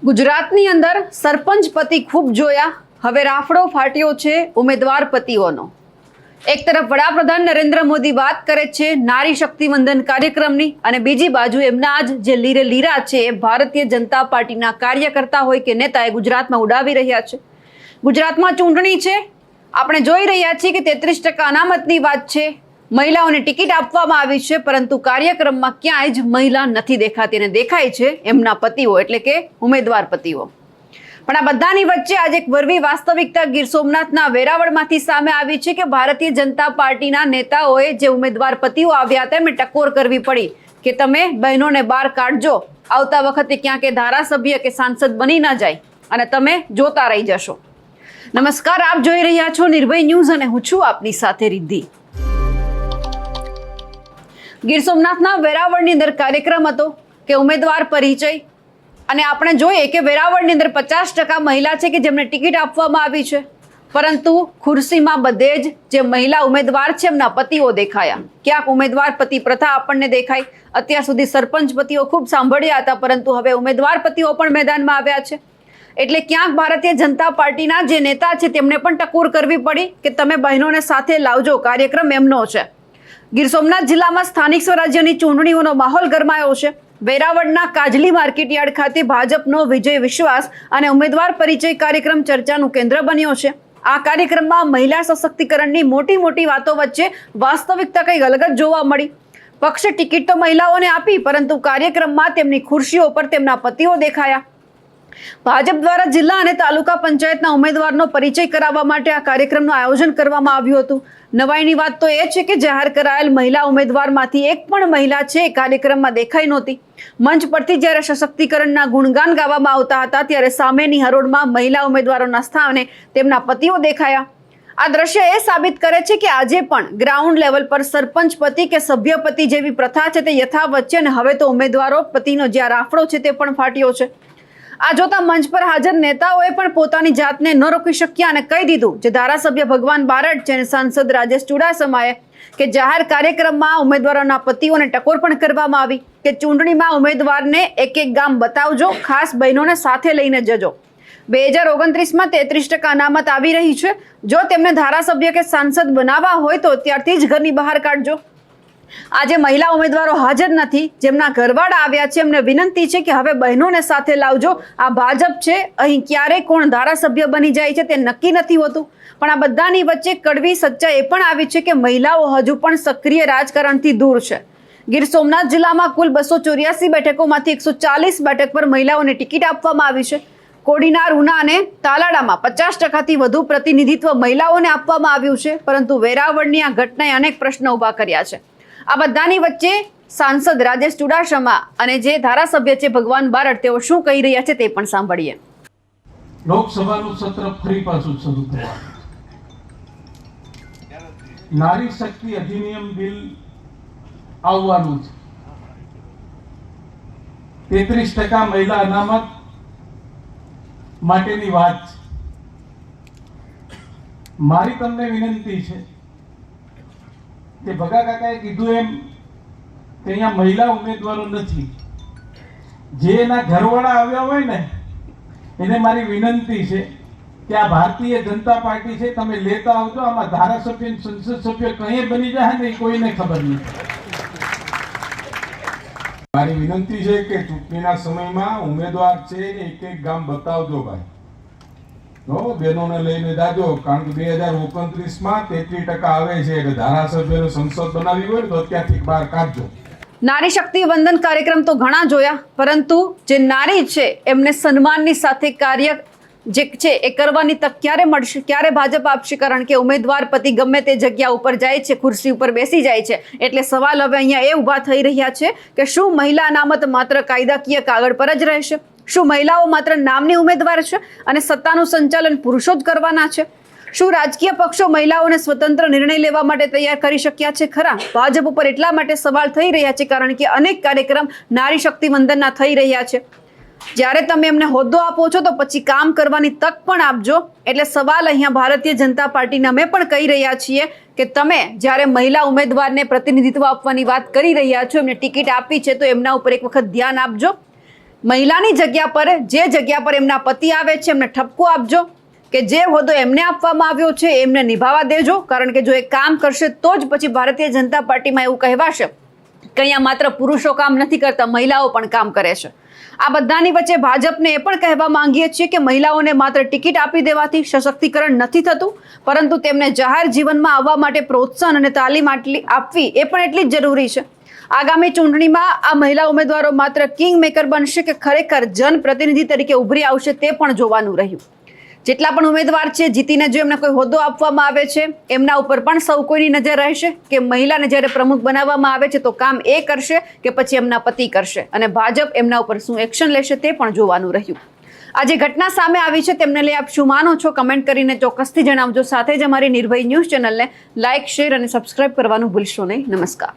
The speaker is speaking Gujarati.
ગુજરાતની અંદર સરપંચ પતિ ખૂબ જોયા, હવે રાફડો ફાટ્યો છે ઉમેદવાર પતિઓનો। એક તરફ વડાપ્રધાન નરેન્દ્ર મોદી વાત કરે છે નારી શક્તિ વંદન કાર્યક્રમની, અને બીજી બાજુ એમના જ જે લીરે લીરા છે એ ભારતીય જનતા પાર્ટીના કાર્યકર્તા હોય કે નેતા એ ગુજરાતમાં ઉડાવી રહ્યા છે। ગુજરાતમાં ચૂંટણી છે, આપણે જોઈ રહ્યા છીએ કે 33% અનામતની વાત છે, મહિલાઓને ટિકિટ આપવામાં આવી છે, પરંતુ કાર્યક્રમમાં ક્યાંય જ મહિલા નથી દેખાતી અને દેખાય છે એમના પતિઓ એટલે કે ઉમેદવાર પતિઓ। પણ આ બધાની વચ્ચે આજે એક વરવી વાસ્તવિકતા ગીર સોમનાથના વેરાવળમાંથી સામે આવી છે કે ભારતીય જનતા પાર્ટીના નેતાઓએ જે ઉમેદવાર પતિઓ આવ્યા હતા એમને ટકોર કરવી પડી કે તમે બહેનોને બહાર કાઢજો, આવતા વખતે ક્યાંક એ ધારાસભ્ય કે સાંસદ બની ના જાય અને તમે જોતા રહી જશો। નમસ્કાર, આપ જોઈ રહ્યા છો નિર્ભય ન્યૂઝ અને હું છું આપની સાથે રિદ્ધિ। ગીર સોમનાથના વેરાવળની અંદર કાર્યક્રમ હતો કે ઉમેદવાર પરિચય, અને આપણે જોઈએ કે વેરાવળની અંદર 50% મહિલા છે કે જેમને ટિકિટ આપવામાં આવી છે, પરંતુ ખુરશીમાં બધે જ જે મહિલા ઉમેદવાર છે એમના પતિઓ દેખાયા। ક્યાંક ઉમેદવાર પતિ પ્રથા આપણને દેખાઈ, અત્યાર સુધી સરપંચ પતિઓ ખૂબ સાંભળ્યા હતા, પરંતુ હવે ઉમેદવાર પતિઓ પણ મેદાનમાં આવ્યા છે। એટલે ક્યાંક ભારતીય જનતા પાર્ટીના જે નેતા છે તેમને પણ ટકોર કરવી પડી કે તમે બહેનોને સાથે લાવજો, કાર્યક્રમ એમનો છે। ગીર સોમનાથ જિલ્લામાં સ્થાનિક સ્વરાજ્યની ચૂંટણીઓનો માહોલ ગરમાયો છે। વેરાવળના કાજલી માર્કેટયાર્ડ ખાતે ભાજપનો વિજય વિશ્વાસ અને ઉમેદવાર પરિચય કાર્યક્રમ ચર્ચાનું કેન્દ્ર બન્યો છે। આ કાર્યક્રમમાં મહિલા સશક્તિકરણની મોટી મોટી વાતો વચ્ચે વાસ્તવિકતા કંઈક અલગ જ જોવા મળી। પક્ષે ટિકિટ તો મહિલાઓને આપી, પરંતુ કાર્યક્રમમાં તેમની ખુરશીઓ પર તેમના પતિઓ દેખાયા। ભાજપ દ્વારા જિલ્લા અને તાલુકા પંચાયતના ઉમેદવારનો પરિચય કરાવવા માટે આ કાર્યક્રમનું આયોજન કરવામાં આવ્યું હતું। નવાઈની વાત તો એ છે કે જાહેર કરાયેલ મહિલા ઉમેદવારમાંથી એક પણ મહિલા છે એ કાર્યક્રમમાં દેખાઈ નહોતી। મંચ પરથી જ્યારે સશક્તિકરણના ગુણગાન ગાવામાં આવતા હતા ત્યારે સામેની હરોળમાં મહિલા ઉમેદવારોના સ્થાને તેમના પતિઓ દેખાયા। આ દ્રશ્ય એ સાબિત કરે છે કે આજે પણ ગ્રાઉન્ડ લેવલ પર સરપંચ પતિ કે સભ્ય પતિ જેવી પ્રથા છે તે યથાવત છે, અને હવે તો ઉમેદવારો પતિનો જે રાફડો છે તે પણ ફાટ્યો છે। આ જોતા મંચ પર હાજર નેતાઓએ પણ પોતાની જાતને ન રોકી શક્યા અને કહી દીધું જે ધારાસભ્ય ભગવાન બારડ છે અને સાંસદ રાજેશ ચુડાસમાએ કે જાહેર કાર્યક્રમમાં ઉમેદવારોના પતિઓને ટકોર પણ કરવામાં આવી કે ચૂંટણીમાં ઉમેદવારને એક એક ગામ બતાવજો, ખાસ બહેનોને સાથે લઈને જજો। 2029માં 33% અનામત આવી રહી છે, જો તેમને ધારાસભ્ય કે સાંસદ બનાવવા હોય તો અત્યારથી જ ઘરની બહાર કાઢજો। આજે મહિલા ઉમેદવારો હાજર નથી, જેમના ઘરવાળા આવ્યા છે એમને વિનંતી છે કે હવે બહેનોને સાથે લાવજો। આ ભાજપ છે, અહીં ક્યારે કોણ ધારાસભ્ય બની જાય છે તે નક્કી નથી હોતું, પણ આ બધાની વચ્ચે કડવી સચ્ચાઈ એ પણ આવી છે કે મહિલાઓ હજુ પણ સક્રિય રાજકારણથી દૂર છે। ગીર સોમનાથ જિલ્લામાં કુલ 284 બેઠકોમાંથી 140 બેઠક પર મહિલાઓને ટિકિટ આપવામાં આવી છે। કોડીનાર, ઉના અને તાલાડામાં 50%થી વધુ પ્રતિનિધિત્વ મહિલાઓને આપવામાં આવ્યું છે, પરંતુ વેરાવળની આ ઘટનાએ અનેક પ્રશ્નો ઊભા કર્યા છે। આ બધાની વચ્ચે સાંસદ રાજેશ ચુડાસમા અને જે ધારાસભ્ય છે ભગવાન બારડ, તેઓ શું કહી રહ્યા છે તે પણ સાંભળીએ। લોકસભાનું સત્ર ફરી પાછું શરૂ થયું। નારી શક્તિ અધિનિયમ બિલ આવવાનું છે। 33% મહિલા અનામત માટેની વાત છે। મારી તમને વિનંતી છે કે ભગા કાકાએ કીધું એમ કે અહીંયા મહિલા ઉમેદવારો નથી, જે એના ઘરવાળા આવ્યા હોય ને એને મારી વિનંતી છે કે આ ભારતીય જનતા પાર્ટી છે, તમે લેતા આવજો। આમાં ધારાસભ્ય સંસદ સભ્ય કઈ બની જાય ને કોઈને ખબર નથી। મારી વિનંતી છે કે ચૂંટણીના સમયમાં ઉમેદવાર છે એક એક ગામ બતાવજો ભાઈ, બહેનોને લઈને જાજો, કારણ કે 2029માં 33% આવે છે એટલે ધારાસભ્યને સંસદ બનાવી હોય તો અત્યારથી બહાર કાઢજો। નારી શક્તિ વંદન કાર્યક્રમ તો ઘણા જોયા, પરંતુ જે નારી છે એમને સન્માનની સાથે કાર્ય જે છે એ કરવાની તક ક્યારે મળશે, ક્યારે ભાજપ આપશે? કારણ કે ઉમેદવાર પતિ ગમે તે જગ્યા ઉપર જાય છે, ખુરશી ઉપર બેસી જાય છે, એટલે સવાલ હવે અહીંયા એ ઊભા થઈ રહ્યા છે કે શું મહિલા અનામત માત્ર કાયદાકીય કાગળ પર જ રહેશે? શું મહિલાઓ માત્ર નામની ઉમેદવાર છે અને સત્તાનું સંચાલન પુરુષો જ કરવાના છે? શું રાજકીય પક્ષો મહિલાઓને સ્વતંત્ર નિર્ણય લેવા માટે તૈયાર કરી શક્યા છે ખરા? ભાજપ ઉપર એટલા માટે સવાલ થઈ રહ્યા છે કારણ કે અનેક કાર્યક્રમ નારી શક્તિ વંદનના થઈ રહ્યા છે। જ્યારે તમે એમને હોદ્દો આપો છો તો પછી કામ કરવાની તક પણ આપજો। એટલે સવાલ અહીંયા ભારતીય જનતા પાર્ટીના અમે પણ કહી રહ્યા છીએ કે તમે જ્યારે મહિલા ઉમેદવારને પ્રતિનિધિત્વ આપવાની વાત કરી રહ્યા છો, એમને ટિકિટ આપી છે, તો એમના ઉપર એક વખત ધ્યાન આપજો। મહિલાની જગ્યા પર જે જગ્યા પર એમના પતિ આવે છે એમને ઠપકો આપજો કે જે હોદ્દો એમને આપવામાં આવ્યો છે એમને નિભાવવા દેજો, કારણ કે જો એ કામ કરશે તો જ પછી ભારતીય જનતા પાર્ટીમાં એવું કહેવાશે કે અહીંયા માત્ર પુરુષો કામ નથી કરતા, મહિલાઓ પણ કામ કરે છે. આ બધાની વચ્ચે ભાજપને એ પણ કહેવા માંગીએ છીએ કે મહિલાઓને માત્ર ટિકિટ આપી દેવાથી સશક્તિકરણ નથી થતું, પરંતુ તેમને જાહેર જીવનમાં આવવા માટે પ્રોત્સાહન અને તાલીમ આપવી એ પણ એટલી જ જરૂરી છે. આગામી ચૂંટણીમાં આ મહિલા ઉમેદવારો માત્ર કિંગ મેકર બનશે કે ખરેખર જનપ્રતિનિધિ તરીકે ઉભરી આવશે તે પણ જોવાનું રહ્યું. જેટલા પણ ઉમેદવાર છે જીતીને જો એમને કોઈ હોદ્દો આપવામાં આવે છે એમના ઉપર પણ સૌ કોઈની નજર રહેશે કે મહિલાને જ્યારે પ્રમુખ બનાવવામાં આવે છે તો કામ એ કરશે કે પછી એમના પતિ કરશે, અને ભાજપ એમના ઉપર શું એક્શન લેશે તે પણ જોવાનું રહ્યું. આ જે ઘટના સામે આવી છે તેમને લઈ આપ શું માનો છો કમેન્ટ કરીને ચોક્કસથી જણાવજો. સાથે જ અમારી નિર્ભય ન્યૂઝ ચેનલને લાઇક, શેર અને સબસ્ક્રાઇબ કરવાનું ભૂલશો નહીં. નમસ્કાર.